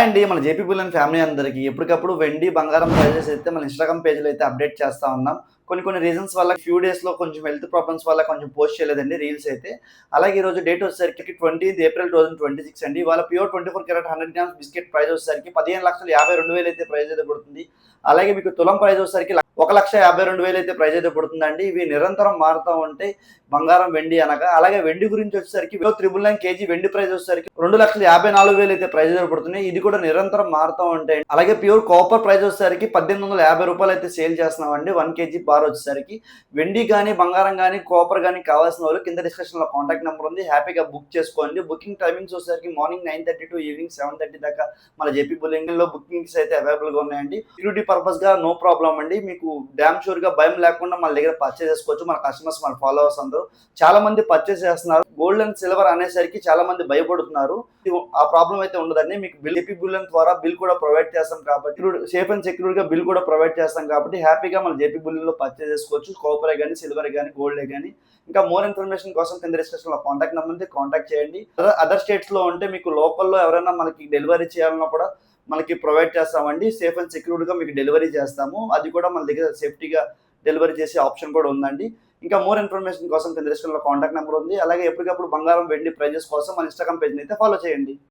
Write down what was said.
అండి. మన JP bullion family అందరికి ఎప్పటికప్పుడు వెండి, బంగారం ప్రైజెస్ అయితే మన ఇన్‌స్టాగ్రామ్ పేజ్‌లో అయితే అప్డేట్ చేస్తా ఉన్నాం. కొన్ని రీజన్స్ వల్ల ఫ్యూ డేస్‌లో కొంచెం హెల్త్ ప్రాబ్లమ్స్ వల్ల కొంచెం పోస్ట్ చేయలేదండి రీల్స్ అయితే. అలాగే ఈరోజు డేట్ వచ్చేసరికి 20థ్ ఏప్రిల్ 2026 అండి. ఇవాళ pure 24 carrot 100 grams biscuit price వచ్చేసరికి 15,52,000 అయితే ప్రైస్ అయితే పడుతుంది. అలాగే మీకు తులం ప్రైస్ వచ్చేసరికి 1,52,000 అయితే ప్రైస్ అయితే పడుతుందండి. ఇవి నిరంతరం మారుతా ఉంటాయి. బంగారం, వెండి అనగా. అలాగే వెండి గురించి వచ్చేసరికి 999 కేజీ వెండి ప్రైస్ వచ్చేసరికి 2,54,000 అయితే ప్రైస్ అయితే పడుతున్నాయి. ఇది కూడా నిరంతరం మారుతూ ఉంటాయి. అలాగే ప్యూర్ కాపర్ ప్రైస్ వచ్చేసరికి రూ. 1,850 అయితే సేల్ చేస్తున్నామండి 1 కేజీ బార్ వచ్చేసరికి. వెండి కానీ, బంగారం కానీ, కాపర్ కానీ కావాల్సిన వాళ్ళు కింద డిస్క్రిప్షన్‌లో కాంటాక్ట్ నెంబర్ ఉంది. హ్యాపీగా బుక్ చేసుకోండి. బుకింగ్ టైమింగ్స్ వచ్చేసరికి మార్నింగ్ 9:30 టు ఈవినింగ్ 7:30 దాకా మన జేపీ బులియన్‌లో బుకింగ్స్ అయితే అవైలబుల్‌గా ఉన్నాయండి. సెక్యూరిటీ పర్పస్‌గా నో ప్రాబ్లమ్ అండి. మీకు డామ్ షూర్‌గా భయం లేకుండా మన దగ్గర పర్చేజ్ చేసుకోవచ్చు. మన కస్టమర్స్, మన ఫాలోవర్స్ అందరూ చాలా మంది పర్చేజ్ చేస్తున్నారు. గోల్డ్ అండ్ సిల్వర్ అనేసరికి చాలా మంది భయపడుతున్నారు. ఆ ప్రాబ్లం అయితే ఉండదండి. మీకు జేపీ బులియన్ ద్వారా బిల్ కూడా ప్రొవైడ్ చేస్తాం కాబట్టి సేఫ్ అండ్ సెక్యూర్‌గా బిల్ కూడా ప్రొవైడ్ చేస్తాం కాబట్టి హ్యాపీగా మన జేపీ బులియన్‌లో పర్చేజ్ చేసుకోవచ్చు. కాపరే గాని, సిల్వరే గాని, గోల్డే గాని. ఇంకా మోర్ ఇన్ఫర్మేషన్ కోసం కింద డిస్క్రిప్షన్‌లో కాంటాక్ట్ నెంబర్ ఉంది. కాంటాక్ట్ చేయండి. అదర్ స్టేట్స్‌లో ఉంటే మీకు లోకల్‌లో ఎవరైనా మనకి డెలివరీ చేయాలన్నా కూడా మనకి ప్రొవైడ్ చేస్తామండి. సేఫ్ అండ్ సెక్యూర్డ్‌గా మీకు డెలివరీ చేస్తాము. అది కూడా మన దగ్గర సేఫ్టీగా డెలివరీ చేసే ఆప్షన్ కూడా ఉందండి. ఇంకా మోర్ ఇన్ఫర్మేషన్ కోసం కింద డిస్క్రిప్షన్‌లో కాంటాక్ట్ నెంబర్ ఉంది. అలాగే ఎప్పటికప్పుడు బంగారం, వెండి ప్రైజెస్ కోసం మన ఇన్‌స్టాగ్రామ్ పేజ్‌ని అయితే ఫాలో చేయండి.